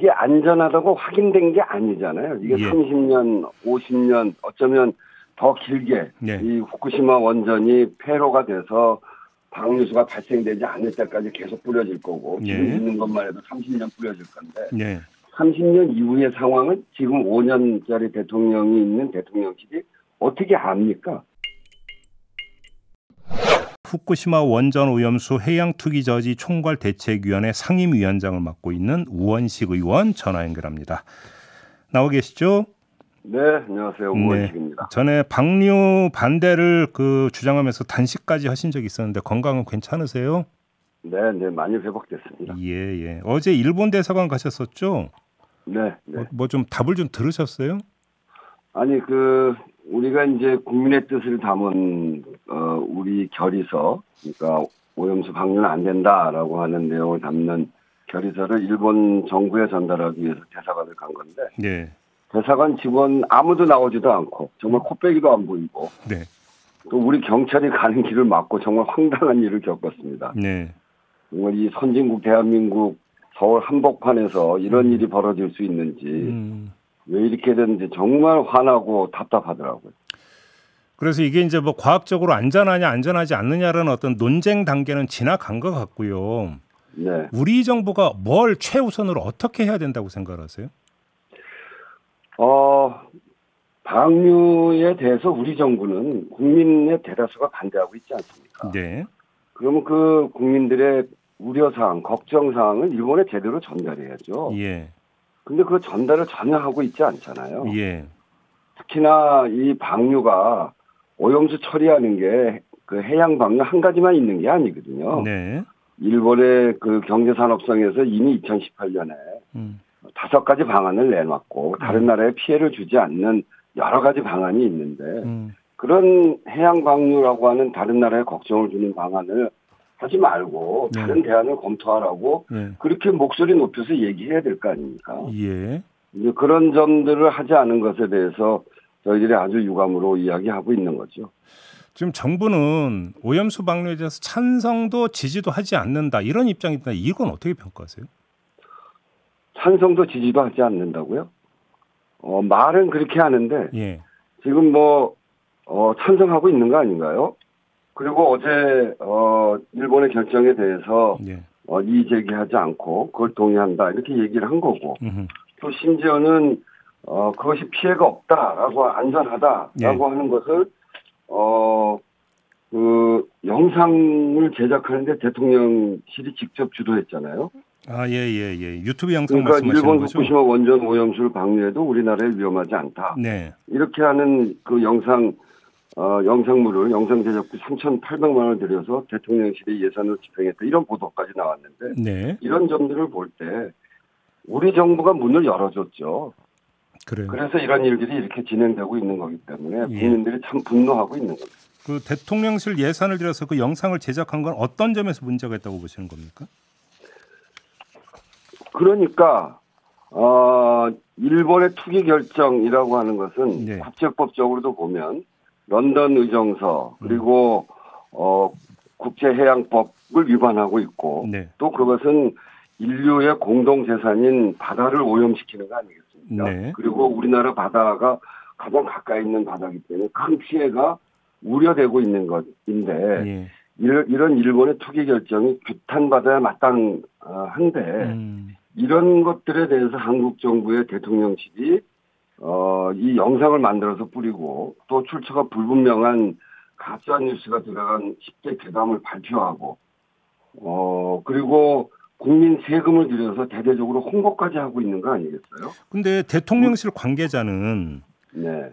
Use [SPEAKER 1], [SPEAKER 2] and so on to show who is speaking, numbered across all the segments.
[SPEAKER 1] 이게 안전하다고 확인된 게 아니잖아요. 이게 30년, 50년, 어쩌면 더 길게 이 후쿠시마 원전이 폐로가 돼서 방류수가 발생되지 않을 때까지 계속 뿌려질 거고 지금 있는 것만 해도 30년 뿌려질 건데 30년 이후의 상황은 지금 5년짜리 대통령이 있는 대통령실이 어떻게 압니까?
[SPEAKER 2] 후쿠시마 원전 오염수 해양투기저지 총괄대책위원회 상임위원장을 맡고 있는 우원식 의원 전화 연결합니다. 나와 계시죠?
[SPEAKER 1] 네, 안녕하세요. 우원식입니다.
[SPEAKER 2] 전에 방류 반대를 주장하면서 단식까지 하신 적이 있었는데 건강은 괜찮으세요?
[SPEAKER 1] 네, 많이 회복됐습니다.
[SPEAKER 2] 예. 어제 일본 대사관 가셨었죠?
[SPEAKER 1] 네.
[SPEAKER 2] 뭐 좀 답을 좀 들으셨어요?
[SPEAKER 1] 아니 우리가 이제 국민의 뜻을 담은 우리 결의서, 그러니까 오염수 방류는 안 된다라고 하는 내용을 담는 결의서를 일본 정부에 전달하기 위해서 대사관을 간 건데 대사관 직원 아무도 나오지도 않고 정말 코빼기도 안 보이고 또 우리 경찰이 가는 길을 막고 정말 황당한 일을 겪었습니다. 정말 이 선진국 대한민국 서울 한복판에서 이런 일이 벌어질 수 있는지 왜 이렇게 됐는지 정말 화나고 답답하더라고요.
[SPEAKER 2] 그래서 이게 이제 뭐 과학적으로 안전하냐 안전하지 않느냐라는 어떤 논쟁 단계는 지나간 것 같고요. 우리 정부가 뭘 최우선으로 어떻게 해야 된다고 생각하세요?
[SPEAKER 1] 방류에 대해서 우리 정부는 국민의 대다수가 반대하고 있지 않습니까? 그러면 그 국민들의 우려사항, 걱정사항을 일본에 제대로 전달해야죠. 근데 그 전달을 전혀 하고 있지 않잖아요. 특히나 이 방류가 오염수 처리하는 게 그 해양 방류 한 가지만 있는 게 아니거든요. 일본의 그 경제산업성에서 이미 2018년에 5가지 방안을 내놨고 다른 나라에 피해를 주지 않는 여러 가지 방안이 있는데 그런 해양 방류라고 하는 다른 나라에 걱정을 주는 방안을 하지 말고 다른 대안을 검토하라고 그렇게 목소리 높여서 얘기해야 될 거 아닙니까? 이제 그런 점들을 하지 않은 것에 대해서 저희들이 아주 유감으로 이야기하고 있는 거죠.
[SPEAKER 2] 지금 정부는 오염수 방류에 대해서 찬성도 지지도 하지 않는다 이런 입장인데 이건 어떻게 평가하세요?
[SPEAKER 1] 찬성도 지지도 하지 않는다고요? 말은 그렇게 하는데 지금 찬성하고 있는 거 아닌가요? 그리고 어제 일본의 결정에 대해서 이의 제기하지 않고 그걸 동의한다 이렇게 얘기를 한 거고 또 심지어는 그것이 피해가 없다라고 안전하다라고 하는 것을 그 영상을 제작하는데 대통령실이 직접 주도했잖아요.
[SPEAKER 2] 유튜브 영상
[SPEAKER 1] 그러니까
[SPEAKER 2] 말씀하시는
[SPEAKER 1] 일본
[SPEAKER 2] 거죠?
[SPEAKER 1] 후쿠시마 원전 오염수를 방류해도 우리나라에 위험하지 않다. 이렇게 하는 그 영상물을 영상 제작비 3,800만 원을 들여서 대통령실이 예산을 집행했다. 이런 보도까지 나왔는데 이런 점들을 볼 때 우리 정부가 문을 열어줬죠. 그래서 이런 일들이 이렇게 진행되고 있는 거기 때문에 국민들이 참 분노하고 있는 겁니다.
[SPEAKER 2] 그 대통령실 예산을 들여서 그 영상을 제작한 건 어떤 점에서 문제가 있다고 보시는 겁니까?
[SPEAKER 1] 그러니까 일본의 투기 결정이라고 하는 것은 국제법적으로도 보면 런던 의정서 그리고 국제해양법을 위반하고 있고 또 그것은 인류의 공동재산인 바다를 오염시키는 거 아니겠습니까? 그리고 우리나라 바다가 가장 가까이 있는 바다이기 때문에 큰 피해가 우려되고 있는 것인데 이런 일본의 투기 결정이 규탄 받아야 마땅한데 이런 것들에 대해서 한국 정부의 대통령실이 이 영상을 만들어서 뿌리고 또 출처가 불분명한 가짜 뉴스가 들어간 10대 괴담을 발표하고 그리고 국민 세금을 들여서 대대적으로 홍보까지 하고 있는 거 아니겠어요?
[SPEAKER 2] 근데 대통령실 관계자는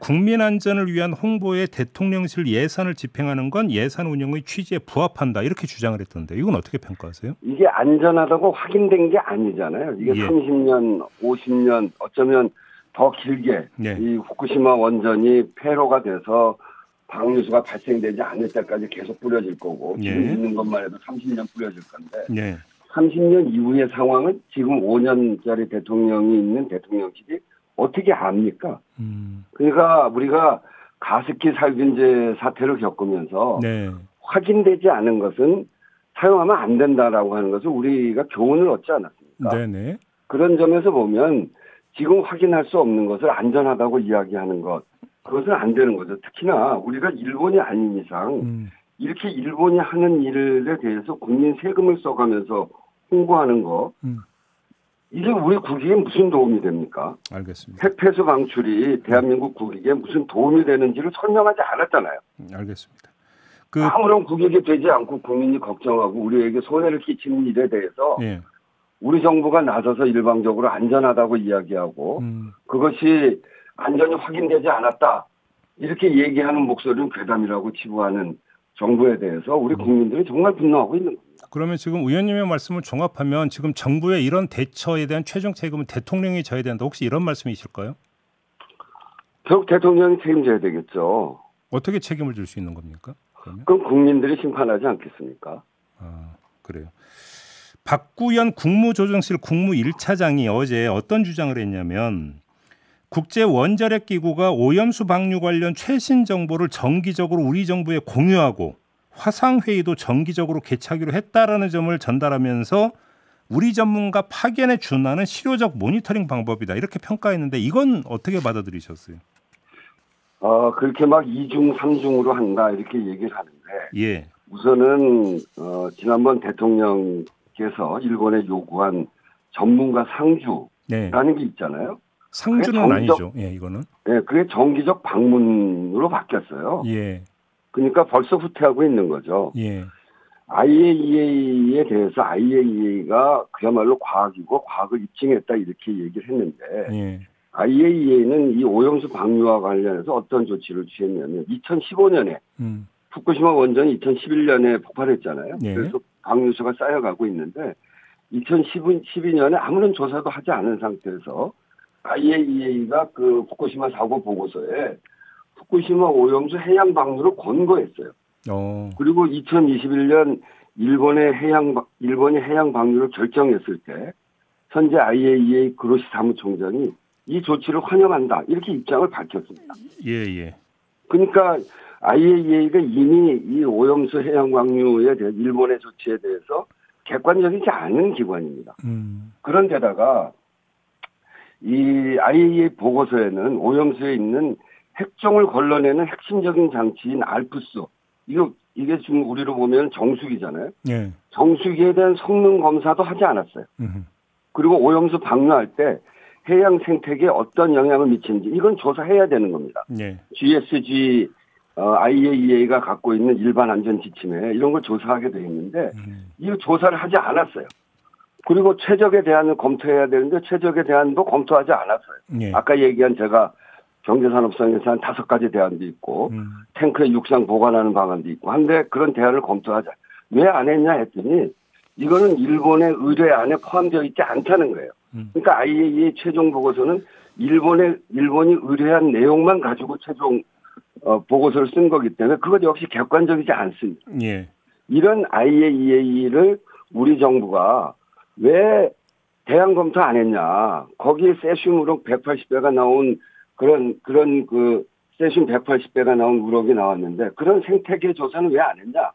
[SPEAKER 2] 국민 안전을 위한 홍보에 대통령실 예산을 집행하는 건 예산 운영의 취지에 부합한다 이렇게 주장을 했던데 이건 어떻게 평가하세요?
[SPEAKER 1] 이게 안전하다고 확인된 게 아니잖아요. 이게 30년, 50년 어쩌면 더 길게 이 후쿠시마 원전이 폐로가 돼서 방류수가 발생되지 않을 때까지 계속 뿌려질 거고 지금 있는 것만 해도 30년 뿌려질 건데 30년 이후의 상황은 지금 5년짜리 대통령이 있는 대통령실이 어떻게 압니까? 그러니까 우리가 가습기 살균제 사태를 겪으면서 확인되지 않은 것은 사용하면 안 된다라고 하는 것을 우리가 교훈을 얻지 않았습니까? 그런 점에서 보면 지금 확인할 수 없는 것을 안전하다고 이야기하는 것, 그것은 안 되는 거죠. 특히나 우리가 일본이 아닌 이상 이렇게 일본이 하는 일에 대해서 국민 세금을 써가면서 홍보하는 거, 이게 우리 국익에 무슨 도움이 됩니까?
[SPEAKER 2] 알겠습니다.
[SPEAKER 1] 핵폐수 방출이 대한민국 국익에 무슨 도움이 되는지를 설명하지 않았잖아요.
[SPEAKER 2] 알겠습니다.
[SPEAKER 1] 아무런 국익이 되지 않고 국민이 걱정하고 우리에게 손해를 끼치는 일에 대해서
[SPEAKER 2] 예.
[SPEAKER 1] 우리 정부가 나서서 일방적으로 안전하다고 이야기하고 그것이 안전이 확인되지 않았다 이렇게 얘기하는 목소리는 괴담이라고 치부하는 정부에 대해서 우리 국민들이 정말 분노하고 있는 겁니다.
[SPEAKER 2] 그러면 지금 의원님의 말씀을 종합하면 지금 정부의 이런 대처에 대한 최종 책임은 대통령이 져야 된다. 혹시 이런 말씀이실까요?
[SPEAKER 1] 결국 대통령이 책임져야 되겠죠.
[SPEAKER 2] 어떻게 책임을 질 수 있는 겁니까?
[SPEAKER 1] 그럼 국민들이 심판하지 않겠습니까?
[SPEAKER 2] 그래요. 박구현 국무조정실 국무 1차장이 어제 어떤 주장을 했냐면 국제원자력기구가 오염수 방류 관련 최신 정보를 정기적으로 우리 정부에 공유하고 화상회의도 정기적으로 개최하기로 했다라는 점을 전달하면서 우리 전문가 파견에 준하는 실효적 모니터링 방법이다 이렇게 평가했는데 이건 어떻게 받아들이셨어요?
[SPEAKER 1] 그렇게 막 2중, 3중으로 한다 이렇게 얘기를 하는데
[SPEAKER 2] 예.
[SPEAKER 1] 우선은 지난번 대통령께서 일본에 요구한 전문가 상주라는 게 있잖아요.
[SPEAKER 2] 상주는 아니죠. 예, 이거는.
[SPEAKER 1] 네, 그게 정기적 방문으로 바뀌었어요.
[SPEAKER 2] 예.
[SPEAKER 1] 그러니까 벌써 후퇴하고 있는 거죠.
[SPEAKER 2] 예.
[SPEAKER 1] IAEA에 대해서 IAEA가 그야말로 과학이고 과학을 입증했다 이렇게 얘기를 했는데
[SPEAKER 2] 예.
[SPEAKER 1] IAEA는 이 오염수 방류와 관련해서 어떤 조치를 취했냐면 2015년에 후쿠시마 원전이 2011년에 폭발했잖아요.
[SPEAKER 2] 예.
[SPEAKER 1] 그래서 방류수가 쌓여가고 있는데 2012년에 아무런 조사도 하지 않은 상태에서 IAEA가 그 후쿠시마 사고 보고서에 후쿠시마 오염수 해양 방류를 권고했어요. 그리고 2021년 일본이 해양 방류를 결정했을 때 현재 IAEA 그로시 사무총장이 이 조치를 환영한다 이렇게 입장을 밝혔습니다.
[SPEAKER 2] 예.
[SPEAKER 1] 그러니까 IAEA가 이미 이 오염수 해양 방류에 대한 일본의 조치에 대해서 객관적이지 않은 기관입니다. 그런데다가 이 IAEA 보고서에는 오염수에 있는 핵종을 걸러내는 핵심적인 장치인 알프스 이게 지금 우리로 보면 정수기잖아요.
[SPEAKER 2] 예.
[SPEAKER 1] 정수기에 대한 성능 검사도 하지 않았어요. 그리고 오염수 방류할 때 해양 생태계에 어떤 영향을 미치는지 이건 조사해야 되는 겁니다.
[SPEAKER 2] 예.
[SPEAKER 1] GSG IAEA가 갖고 있는 일반 안전 지침에 이런 걸 조사하게 되어 있는데 이 조사를 하지 않았어요. 그리고 최적의 대안을 검토해야 되는데 최적의 대안도 검토하지 않았어요.
[SPEAKER 2] 예.
[SPEAKER 1] 아까 얘기한 제가 경제산업성에서 한 5가지 대안도 있고 탱크에 육상 보관하는 방안도 있고 한데 그런 대안을 검토하자. 왜 안 했냐 했더니 이거는 일본의 의뢰안에 포함되어 있지 않다는 거예요. 그러니까 IAEA 최종 보고서는 일본이 의뢰한 내용만 가지고 최종 보고서를 쓴 거기 때문에 그것 역시 객관적이지 않습니다.
[SPEAKER 2] 예. 이런
[SPEAKER 1] IAEA를 우리 정부가 왜 대안 검토 안 했냐. 거기에 세슘 우럭 180배가 나온 그런 그 세슘 180배가 나온 우럭이 나왔는데 그런 생태계 조사는 왜 안 했냐.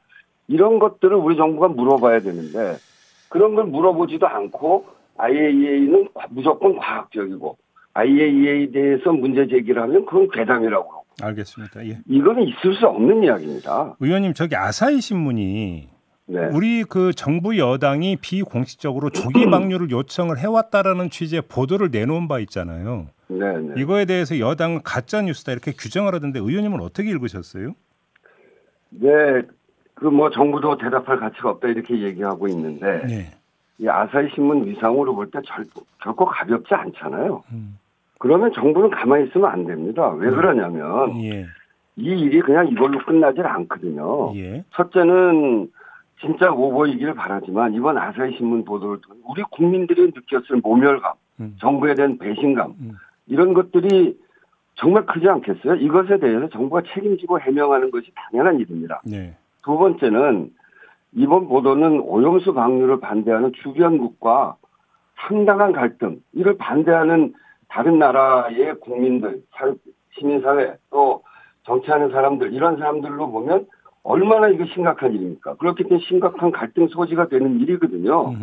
[SPEAKER 1] 이런 것들을 우리 정부가 물어봐야 되는데 그런 걸 물어보지도 않고 IAEA는 무조건 과학적이고 IAEA에 대해서 문제 제기를 하면 그건 괴담이라고.
[SPEAKER 2] 알겠습니다. 예.
[SPEAKER 1] 이거는 있을 수 없는 이야기입니다.
[SPEAKER 2] 의원님 저기 아사히 신문이 우리 그 정부 여당이 비공식적으로 조기 방류를 요청을 해왔다라는 취지의 보도를 내놓은 바 있잖아요.
[SPEAKER 1] 네.
[SPEAKER 2] 이거에 대해서 여당은 가짜 뉴스다 이렇게 규정을 하던데 의원님은 어떻게 읽으셨어요?
[SPEAKER 1] 네, 그 뭐 정부도 대답할 가치가 없다 이렇게 얘기하고 있는데 이 아사히 신문 위상으로 볼 때 결코 가볍지 않잖아요. 그러면 정부는 가만히 있으면 안 됩니다. 왜 그러냐면 이 일이 그냥 이걸로 끝나질 않거든요. 첫째는 진짜 오보이기를 바라지만 이번 아사히 신문 보도를 통해 우리 국민들이 느꼈을 모멸감, 정부에 대한 배신감 이런 것들이 정말 크지 않겠어요? 이것에 대해서 정부가 책임지고 해명하는 것이 당연한 일입니다. 두 번째는 이번 보도는 오염수 방류를 반대하는 주변국과 상당한 갈등, 이를 반대하는 다른 나라의 국민들, 시민사회, 또 정치하는 사람들, 이런 사람들로 보면 얼마나 이거 심각한 일입니까? 그렇기 때문에 심각한 갈등 소지가 되는 일이거든요.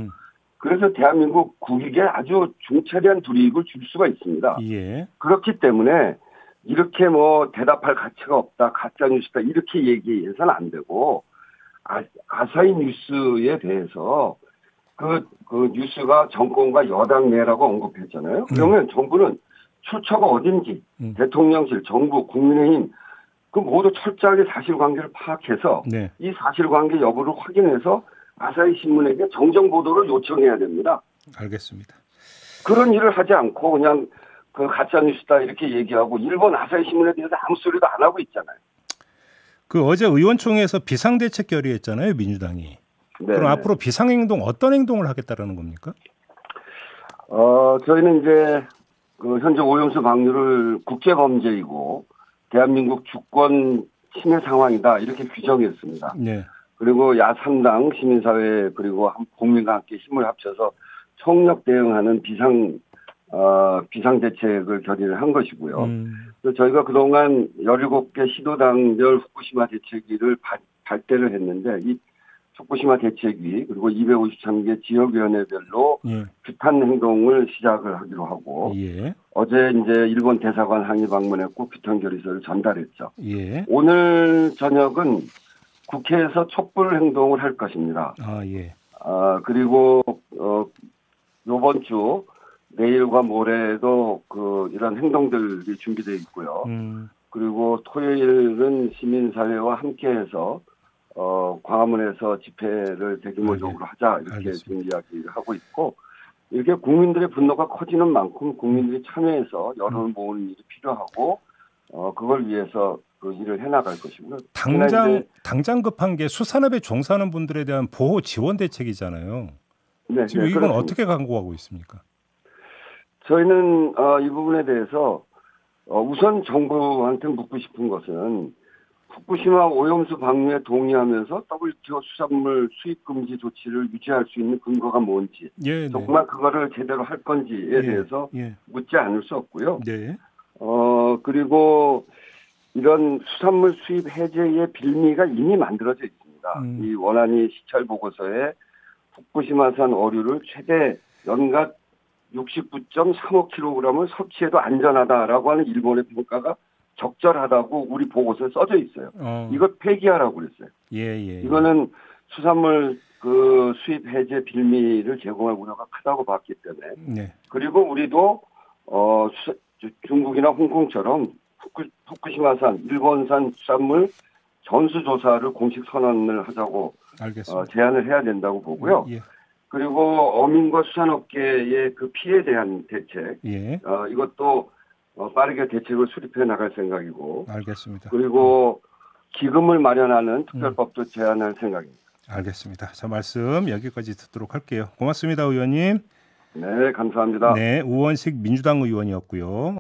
[SPEAKER 1] 그래서 대한민국 국익에 아주 중차대한 불이익을 줄 수가 있습니다.
[SPEAKER 2] 예.
[SPEAKER 1] 그렇기 때문에 이렇게 뭐 대답할 가치가 없다, 가짜뉴스다 이렇게 얘기해서는 안 되고 아사히 뉴스에 대해서 그 뉴스가 정권과 여당 내라고 언급했잖아요. 그러면 정부는 출처가 어딘지 대통령실, 정부, 국민의힘 그 모두 철저하게 사실관계를 파악해서
[SPEAKER 2] 네.
[SPEAKER 1] 이 사실관계 여부를 확인해서 아사히 신문에게 정정 보도를 요청해야 됩니다.
[SPEAKER 2] 알겠습니다.
[SPEAKER 1] 그런 일을 하지 않고 그냥 그 가짜뉴스다 이렇게 얘기하고 일본 아사히 신문에 대해서 아무 소리도 안 하고 있잖아요.
[SPEAKER 2] 그 어제 의원총회에서 비상대책 결의했잖아요, 민주당이.
[SPEAKER 1] 네.
[SPEAKER 2] 그럼 앞으로 비상행동 어떤 행동을 하겠다라는 겁니까?
[SPEAKER 1] 저희는 이제 그 현재 오염수 방류를 국제범죄이고 대한민국 주권 침해 상황이다 이렇게 규정했습니다.
[SPEAKER 2] 네.
[SPEAKER 1] 그리고 야삼당 시민사회 그리고 국민과 함께 힘을 합쳐서 총력 대응하는 비상대책을 결의를 한 것이고요. 그래서 저희가 그동안 17개 시도당별 후쿠시마 대책위를 발대를 했는데 이 후쿠시마 대책위 그리고 253개 지역위원회별로 규탄 행동을 시작을 하기로 하고 어제 이제 일본 대사관 항의 방문했고 규탄 결의서를 전달했죠. 오늘 저녁은 국회에서 촛불 행동을 할 것입니다. 그리고 이번 주 내일과 모레도 이런 행동들이 준비되어 있고요. 그리고 토요일은 시민사회와 함께해서 광화문에서 집회를 대규모적으로 하자 이렇게 지금 이야기를 하고 있고 이렇게 국민들의 분노가 커지는 만큼 국민들이 참여해서 여론을 모으는 일이 필요하고 그걸 위해서 그 일을 해나갈 것이고요.
[SPEAKER 2] 당장 급한 게 수산업에 종사하는 분들에 대한 보호 지원 대책이잖아요.
[SPEAKER 1] 네,
[SPEAKER 2] 지금 이건 그렇습니다. 어떻게 강구하고 있습니까?
[SPEAKER 1] 저희는 이 부분에 대해서 우선 정부한테 묻고 싶은 것은 후쿠시마 오염수 방류에 동의하면서 WTO 수산물 수입 금지 조치를 유지할 수 있는 근거가 뭔지 정말 그거를 제대로 할 건지에 대해서 묻지 않을 수 없고요. 그리고 이런 수산물 수입 해제의 빌미가 이미 만들어져 있습니다. 이 원안이 시찰 보고서에 후쿠시마산 어류를 최대 연간 69.35kg을 섭취해도 안전하다라고 하는 일본의 평가가 적절하다고 우리 보고서에 써져 있어요. 이걸 폐기하라고 그랬어요. 이거는 수산물 그 수입 해제 빌미를 제공할 우려가 크다고 봤기 때문에 그리고 우리도 중국이나 홍콩처럼 후쿠시마산, 일본산 수산물 전수조사를 공식 선언을 하자고 제안을 해야 된다고 보고요. 그리고 어민과 수산업계의 그 피해에 대한 대책, 이것도 빠르게 대책을 수립해 나갈 생각이고, 그리고 기금을 마련하는 특별법도 제안할 생각입니다.
[SPEAKER 2] 알겠습니다. 자, 말씀 여기까지 듣도록 할게요. 고맙습니다, 의원님.
[SPEAKER 1] 네, 감사합니다.
[SPEAKER 2] 네, 우원식 민주당 의원이었고요.